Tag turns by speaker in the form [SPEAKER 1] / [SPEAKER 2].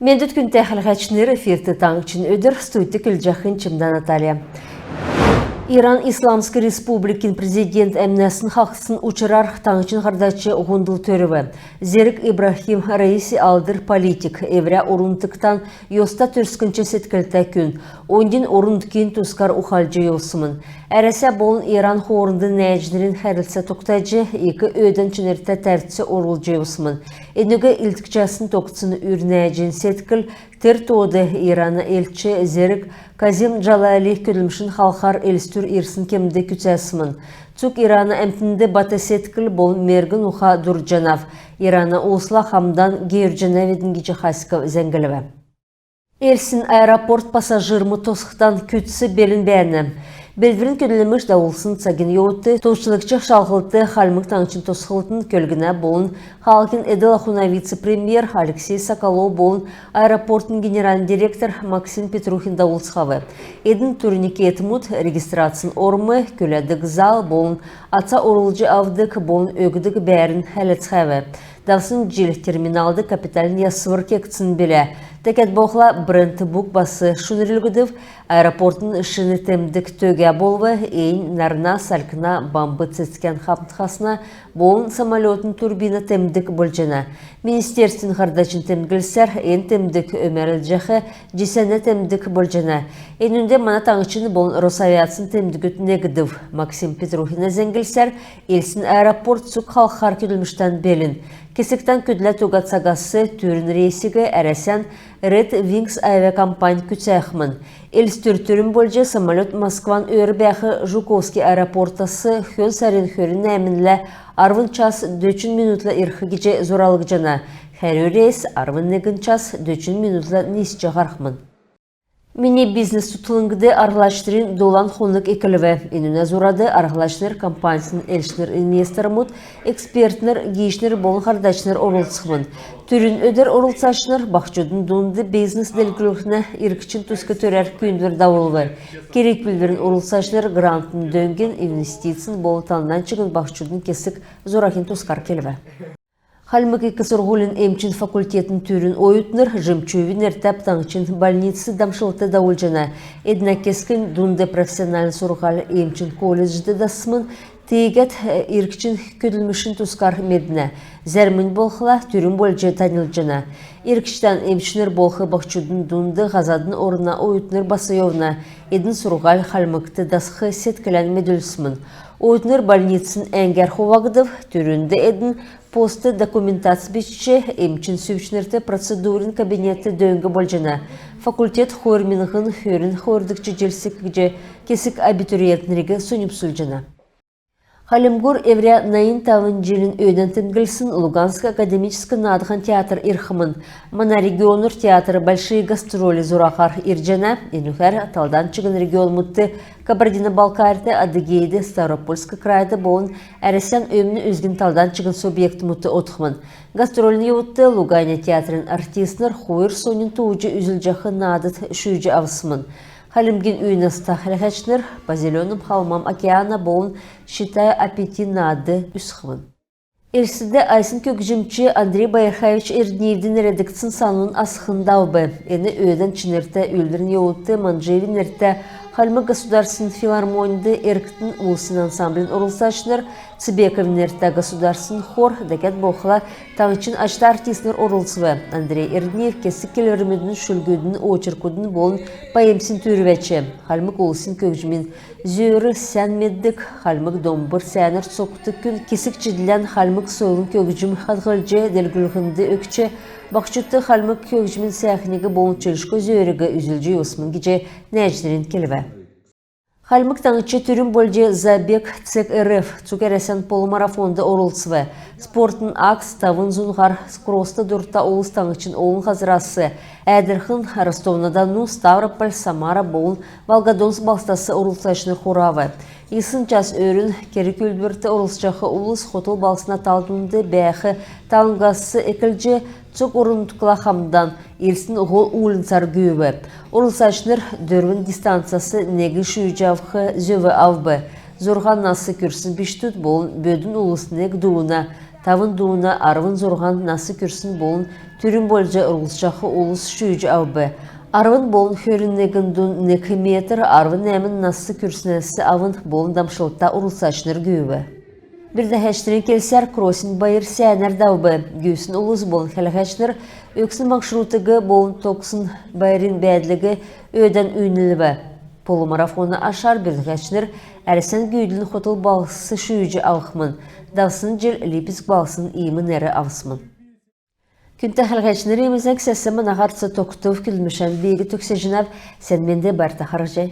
[SPEAKER 1] Мендет күн тәхілғачныр эфирті таңчын өдір студия күлжақын чымдан Наталья. Иран Исламский Республикин президент әмнәсін хақсын учырар таңчын қардачы ғундыл төріві. Зерік Ибрахим Раиси алдыр политик. Евря орындықтан йоста түрскінші сеткілті күн. Ондин орындкин тұскар ұхалжы йосымын. Әрәсә болын Иран хорынды нәждерін xərilsə тоқтайжы, екі өден чынерті тәртісі орылжы йосымын. Энүгі илтікчасын тоқтсыны үрнәжін сеткіл, тер тоды Ираны елчі Зерік Казим Джалали көділмшін халқар елстүр ирсын кемді күтәсімін. Цук Ираны әмтінді баты сеткіл бол мергін ұға дұрджанав. Ираны осла хамдан гейрджанаведін гечі хаскав зәңгіліві. Элсин аэропорт пассажирмы тосықтан күтсі белін бәні. Белдірін көділіміш дауылсын цагин йоты, тоғшылықчы шалғылты халмық таңчын тосқылытын көлгіна болын, халқын Эдела вице-премьер Алексей Соколов болын, аэропортын генеральный директор Максим Петрухин дауылсқавы. Эдін турнике етмут регистрациян ормы, көләдік зал болын, атса орылжы авдық болын өгідік бәрін әлетсқавы. Давсын жел терминалды капиталін ясывыр кектсін біле. Тәкет боқла бренд бук басы шунрилгідів аэропортын шыны темдік төге болвы, ейн нарна салкына бамбы цецкен хапнтхасына болын самолетын турбина темдік бүлжіна. Министерствен қардачын темгілсер, ен темдік өмәріл жағы жесәне темдік бүлжіна. Енінде мана таңышыны болын Росавиацын темдік өтінегідів. Максим Петрухина зәңгілсер, елсін аэропорт сұқ халқар көділміштен белін. Кесіктен көділі туғат сағасы түрін рейсігі әрәсен Red Wings авиакомпания күтсәхмін. Элстүр-түрін бөлже самолет Москван өрі бәқі Жуковский аэропортасы хөн сәрін хөрін әмінлі арвын час 4 минутлы ирхы геже зоралық жана. Хәрі рейс арвын негін час 4 минутлы несчі ғарқмын. Мини бизнес тұтылыңгіде арғылаштырын долан хонлық екіліві. Енуна зорады арғылаштыр компаниясын әлшінір инвестор мұд, экспертнер, гейшнер болын қардачныр орылсықмын. Түрін өдір орылсашныр бақчудың донды бизнес дәлгілігіне иркічін тұсқы төрәр күйіндір дауылы. Керек білдерін орылсашныр грантын дөнген инвестицин болы талынан чығын бақчудың кесік зорақын тұсқар келіві. Халмыки кысырғулин эмчин факультетін түрін ойытныр, жымчуевин әртәп таңчын больницы дамшылыты даулжана. Эдна кескін дунды профессионалын сұрғалы эмчин колледжді дасымын, тегет иркчин көділмішін тұскар медіне. Зәрмін болқыла түрін болжы танылжана. Иркчтан эмчинер болқы бақчудың дунды ғазадың орына ойытныр басыйовна. Эдін сұрғал халмыкты дасқы сеткілән медүлісімін. Ойытныр больницын әңгер ховағыдып, түрінді эдін посты документация бешче эмчин сүвчнерте процедурин кабинеті дөңгі болжана. Факультет хорминғын хөрін хордықчы желсік кесік абитуриентнерігі сүніп сүлжана. Халимгур Евря Наин тавын желін өйден тімгілсін Луганск академический надыған театр ирхымын. Мана регионыр театры большие гастроли зурахар иржана, енухер талдан чыгын регион мұтты Кабардино-Балкарьты, Адыгейді, Ставропольск крайды болын әресен өміні өзгін талдан чыгын субъекті мұтты отқымын. Гастролін еуітті Лугайна театрын артистнер хуыр сонын туучы үзілжақы надыт шүйжі авысымын. Халимген үйнасты хәләхәчнер по зеленым холмам океана болын считая аппетит нады үсхымын. Элсіде Айсын Көкжімчі Андрей Байырхаевич Эрдневдің редакцин санын асқындауы. Әні өйден чынерті үлдірін еуітті Манжевин әрті Халмы государственный филармонды эрктін улсын ансамблин орылсашныр, Цыбековин әрті государственный хор, дәкет боқыла таңчын ашты артистнер орылсывы. Андрей Эрднев кесі келерімедін шүлгөдің очыркудың болын пайемсін түрівәчі. Халмык улсын Көкжімін зүйірі сән меддік, Халмык домбыр сәнір соқты күн, кесік чеділен Халмык сойлын Көкжім қадғылжы дәлгілғынды өкче, Бақчутты Халмык Көкжімін сәхінегі болын чөлішкі зүйірігі үзілжі осмын геже нәждерін келіві. Халмык таңычы түрін бөлже Забек ЦЕК РФ цукересен полумарафонды орылсывы. Спортын акс, тавын зұнғар, скросты дұртта олыс таңычын олын қазырасы. Әдірхін Ростов-на-Дону, Ставрополь, Самара болын Волгодонс балстасы орылсайшыны хоравы. Исын час өрін керек өлбірті орылсчақы олыс хотыл балсына талдынды бәқі талыңғасы әкілже Цок орындықла хамдан елсін ғол ұлын саргүйі. Орылсашныр дөрвін дистанциясы негі шүйжавқы зөві авбы. Зорған насы күрсін біштүт болын бөдің ұлыс нег дуына, тавын дуына арвын зорған насы күрсін болын Түрін болжа ұрылшақы улус шүйжі авбы. Арвын болын хөріннегіндun 2 метр, арвын әмін насы күрсінесі авын болын дамшылықта ұрылсашыныр гүйбі. Бірді хәштерін келсер кросин байыр сәнер даубы. Гүйсін улус болын хәлі өксін маршрутыгы болын тоқсын байырын бәділігі өйден үйнілі. Полумарафоны ашар бірді хәштерін әрсен гүйділін хотыл балысы шүйжі ауқмын. Давсын жыл липиск балысын иімін әрі авысмын. Күнті хәлғәшінер емізен ксәсімін ағарцы тоқтув күлмішен бейгі түксе жинап, сәнменде барта қаржай.